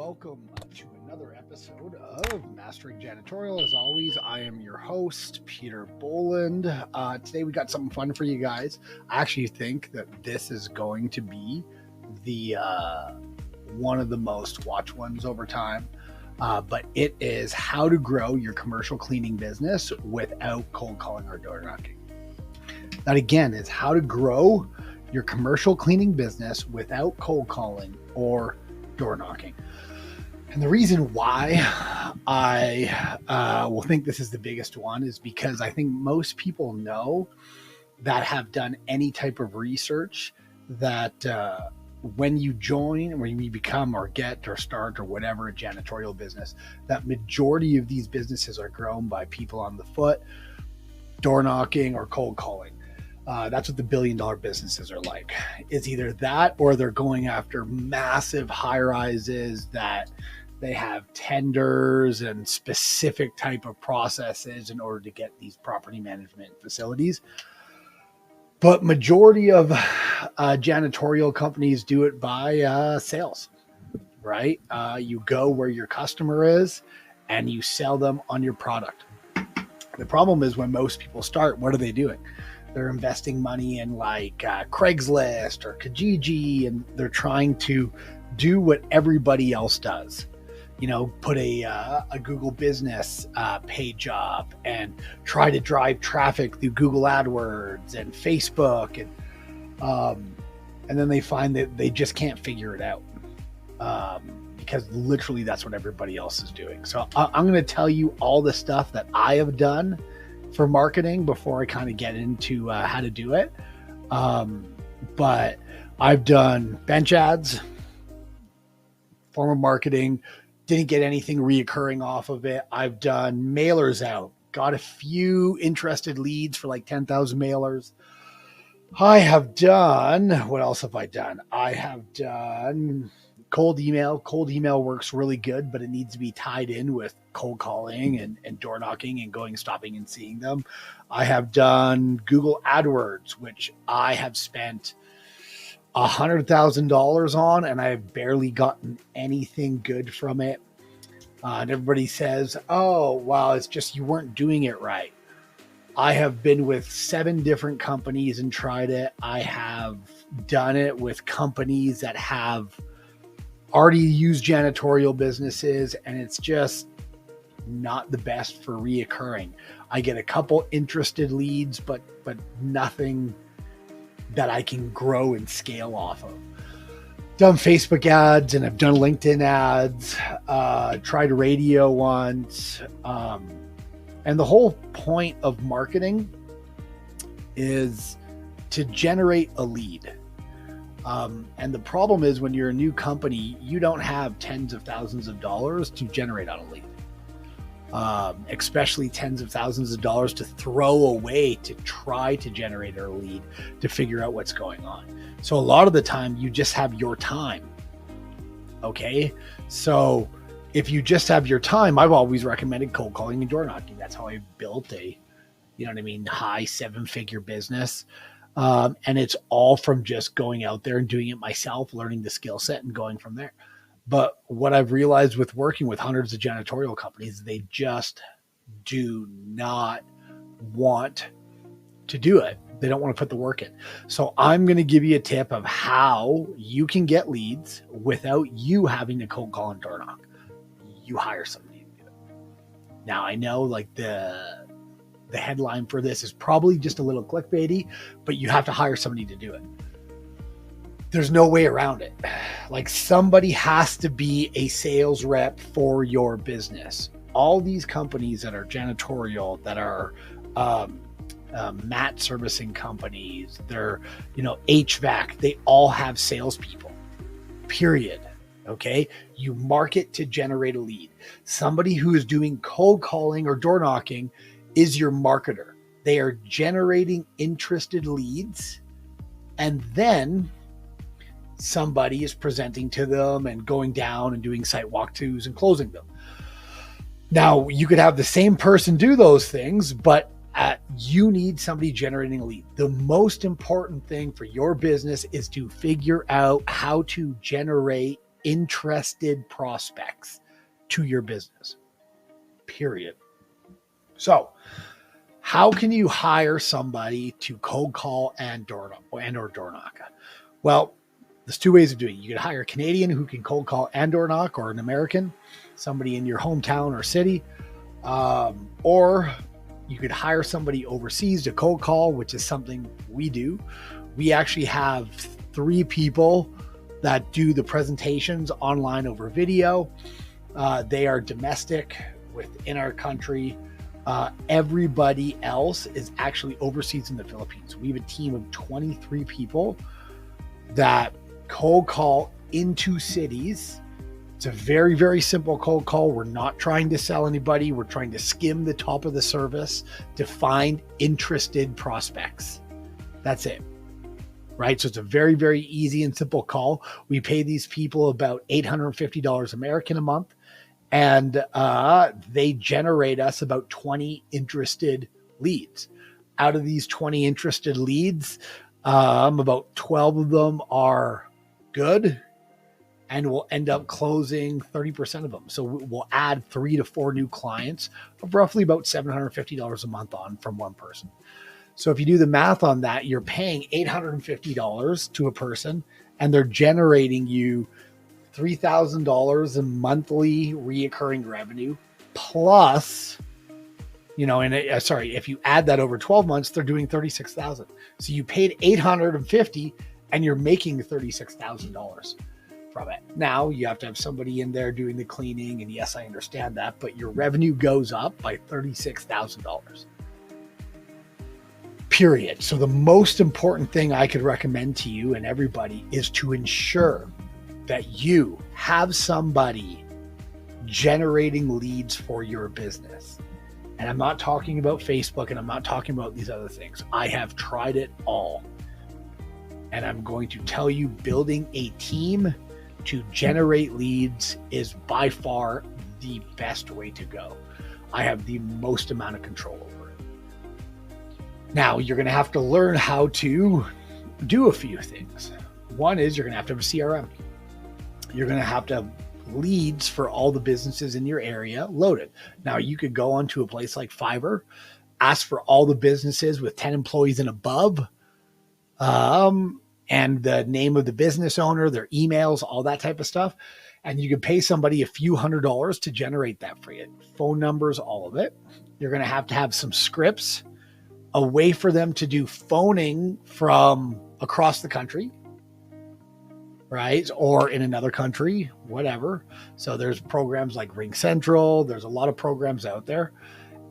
welcome to another episode of Mastering Janitorial. As always, I am your host, Peter Boland. Today we got something fun for you guys. I actually think that this is going to be the one of the most watched ones over time. But it is how to grow your commercial cleaning business without cold calling or door knocking. That again is how to grow your commercial cleaning business without cold calling or door knocking. And the reason why I will think this is the biggest one is because I think most people know that have done any type of research that when you join, when you become or get or start or whatever a janitorial business, that majority of these businesses are grown by people on the foot, door knocking or cold calling. That's what the billion-dollar businesses are like. It's either that or they're going after massive high-rises that they have tenders and specific type of processes in order to get these property management facilities. But majority of janitorial companies do it by sales, right? You go where your customer is and you sell them on your product. The problem is when most people start, what are they doing? They're investing money in like Craigslist or Kijiji, and they're trying to do what everybody else does. You know, put a Google business page up and try to drive traffic through Google AdWords and Facebook, and then they find that they just can't figure it out because literally that's what everybody else is doing. So I'm going to tell you all the stuff that I have done for marketing before I kind of get into how to do it. But I've done bench ads, form of marketing, didn't get anything reoccurring off of it. I've done mailers out, got a few interested leads for like 10,000 mailers. I have done, what else have I done? I have done cold email. Cold email works really good, but it needs to be tied in with cold calling and door knocking and going, stopping and seeing them. I have done Google AdWords, which I have spent $100,000 on, and I have barely gotten anything good from it. And everybody says, oh, well, it's just you weren't doing it right. I have been with 7 different companies and tried it. I have done it with companies that have already used janitorial businesses, and it's just not the best for reoccurring. I get a couple interested leads, but nothing that I can grow and scale off of. Done Facebook ads and I've done LinkedIn ads, tried radio once. And the whole point of marketing is to generate a lead. And the problem is when you're a new company, you don't have tens of thousands of dollars to generate on a lead. Especially tens of thousands of dollars to throw away to try to generate a lead to figure out what's going on. So a lot of the time you just have your time. Okay. So if you just have your time, I've always recommended cold calling and door knocking. That's how I built a, high 7-figure business. And it's all from just going out there and doing it myself, learning the skill set and going from there. But what I've realized with working with hundreds of janitorial companies, they just do not want to do it. They don't want to put the work in. So I'm going to give you a tip of how you can get leads without you having to cold call and door knock. You hire somebody to do it. Now I know like the headline for this is probably just a little clickbaity, but you have to hire somebody to do it. There's no way around it. Like somebody has to be a sales rep for your business. All these companies that are janitorial, that are mat servicing companies, they're, HVAC, they all have salespeople, period. Okay. You market to generate a lead. Somebody who is doing cold calling or door knocking is your marketer. They are generating interested leads, and then somebody is presenting to them and going down and doing site walkthroughs and closing them. Now, you could have the same person do those things, but you need somebody generating a lead. The most important thing for your business is to figure out how to generate interested prospects to your business, period. So how can you hire somebody to cold call and door knock? Well, there's two ways of doing it. You can hire a Canadian who can cold call and door knock, or an American, somebody in your hometown or city, or you could hire somebody overseas to cold call, which is something we do. We actually have 3 people that do the presentations online over video. They are domestic within our country. Everybody else is actually overseas in the Philippines. We have a team of 23 people that cold call into cities. It's a very, very simple cold call. We're not trying to sell anybody. We're trying to skim the top of the service to find interested prospects. That's it. Right? So it's a very, very easy and simple call. We pay these people about $850 American a month. And they generate us about 20 interested leads. Out of these 20 interested leads, about 12 of them are good, and we'll end up closing 30% of them. So we'll add 3 to 4 new clients of roughly about $750 a month on from one person. So if you do the math on that, you're paying $850 to a person, and they're generating you $3,000 in monthly reoccurring revenue, plus, if you add that over 12 months, they're doing $36,000. So you paid $850 and you're making $36,000 from it. Now you have to have somebody in there doing the cleaning. And yes, I understand that, but your revenue goes up by $36,000. Period. So the most important thing I could recommend to you and everybody is to ensure that you have somebody generating leads for your business. And I'm not talking about Facebook, and I'm not talking about these other things. I have tried it all. And I'm going to tell you, building a team to generate leads is by far the best way to go. I have the most amount of control over it. Now, you're going to have to learn how to do a few things. One is you're going to have a CRM. You're going to have leads for all the businesses in your area loaded. Now, you could go onto a place like Fiverr, ask for all the businesses with 10 employees and above, and the name of the business owner, their emails, all that type of stuff. And you can pay somebody a few $100s to generate that for you. Phone numbers, all of it. You're going to have some scripts, a way for them to do phoning from across the country, right? Or in another country, whatever. So there's programs like Ring Central. There's a lot of programs out there.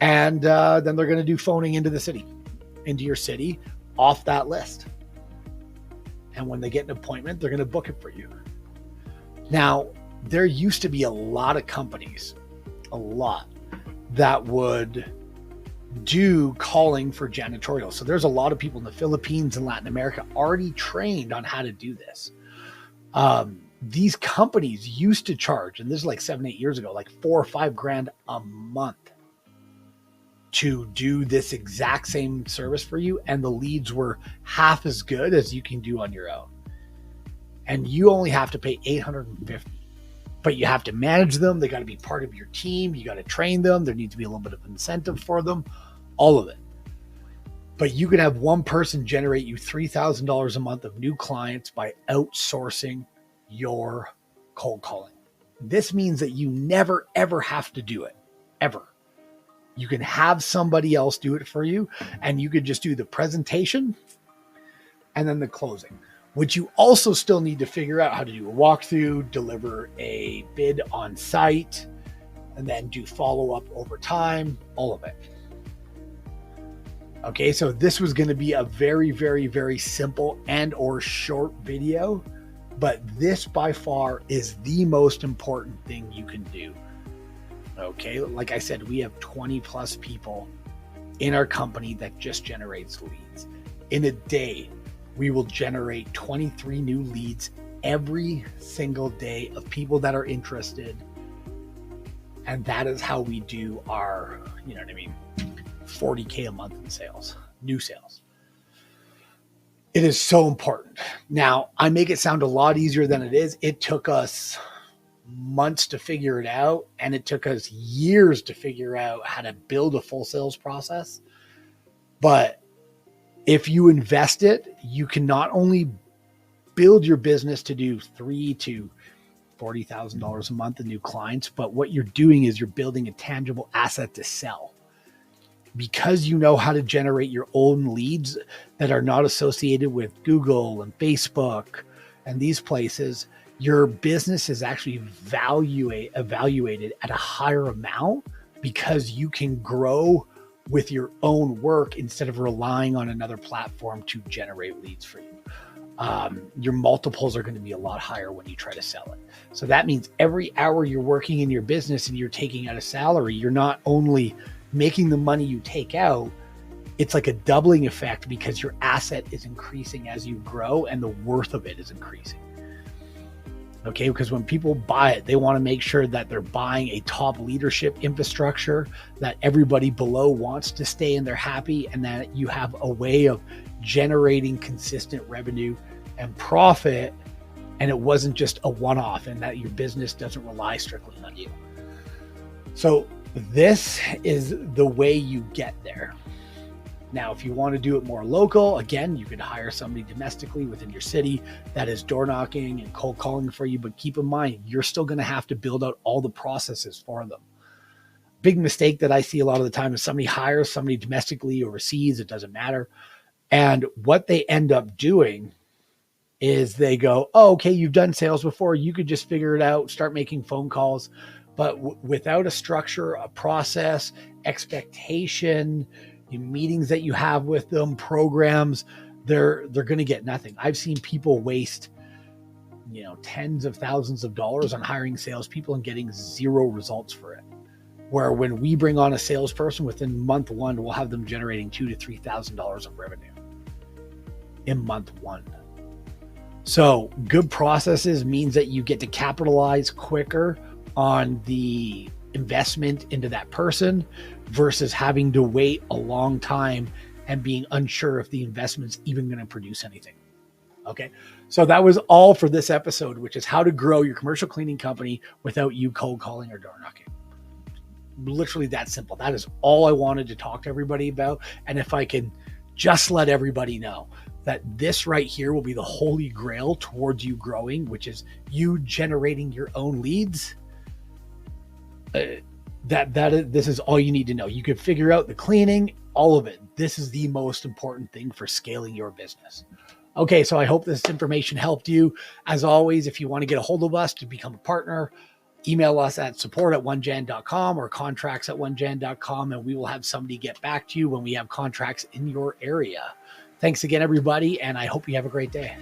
And then they're going to do phoning into your city off that list. And when they get an appointment, they're going to book it for you. Now, there used to be a lot of companies, that would do calling for janitorial. So there's a lot of people in the Philippines and Latin America already trained on how to do this. These companies used to charge, and this is like 7-8 years ago, like $4 or $5 grand a month to do this exact same service for you. And the leads were half as good as you can do on your own. And you only have to pay $850, but you have to manage them. They got to be part of your team. You got to train them. There needs to be a little bit of incentive for them, all of it. But you can have one person generate you $3,000 a month of new clients by outsourcing your cold calling. This means that you never, ever have to do it, ever. You can have somebody else do it for you, and you could just do the presentation and then the closing, which you also still need to figure out how to do a walkthrough, deliver a bid on site, and then do follow-up over time, all of it. Okay, so this was going to be a very, very, very simple and or short video, but this by far is the most important thing you can do. Okay, like I said, we have 20 plus people in our company that just generates leads. In a day, we will generate 23 new leads every single day of people that are interested. And that is how we do our, 40K a month in sales, new sales. It is so important. Now, I make it sound a lot easier than it is. It took us months to figure it out, and it took us years to figure out how to build a full sales process. But if you invest it, you can not only build your business to do $3,000 to $40,000 a month in new clients, but what you're doing is you're building a tangible asset to sell. Because you know how to generate your own leads that are not associated with Google and Facebook and these places, your business is actually evaluated at a higher amount because you can grow with your own work instead of relying on another platform to generate leads for you. Your multiples are going to be a lot higher when you try to sell it. So that means every hour you're working in your business and you're taking out a salary, you're not only making the money you take out, it's like a doubling effect because your asset is increasing as you grow and the worth of it is increasing. Okay, because when people buy it, they want to make sure that they're buying a top leadership infrastructure that everybody below wants to stay and they're happy, and that you have a way of generating consistent revenue and profit, and it wasn't just a one-off, and that your business doesn't rely strictly on you. So this is the way you get there. Now, if you want to do it more local, again, you could hire somebody domestically within your city that is door knocking and cold calling for you. But keep in mind, you're still going to have to build out all the processes for them. Big mistake that I see a lot of the time is somebody hires somebody domestically overseas, it doesn't matter. And what they end up doing is they go, oh, okay, you've done sales before. You could just figure it out, start making phone calls. But without a structure, a process, expectation, meetings that you have with them, programs, they're going to get nothing. I've seen people waste, tens of thousands of dollars on hiring salespeople and getting zero results for it. Where when we bring on a salesperson, within month one, we'll have them generating $2,000 to $3,000 of revenue in month one. So good processes means that you get to capitalize quicker on the investment into that person versus having to wait a long time and being unsure if the investment's even going to produce anything. Okay. So that was all for this episode, which is how to grow your commercial cleaning company without you cold calling or door knocking. Literally that simple. That is all I wanted to talk to everybody about. And if I can just let everybody know that this right here will be the holy grail towards you growing, which is you generating your own leads. This is all you need to know. You can figure out the cleaning, all of it. This is the most important thing for scaling your business. Okay, so I hope this information helped you. As always, if you want to get a hold of us to become a partner, email us at support@onejan.com or contracts@onejan.com, and we will have somebody get back to you when we have contracts in your area. Thanks again, everybody, and I hope you have a great day.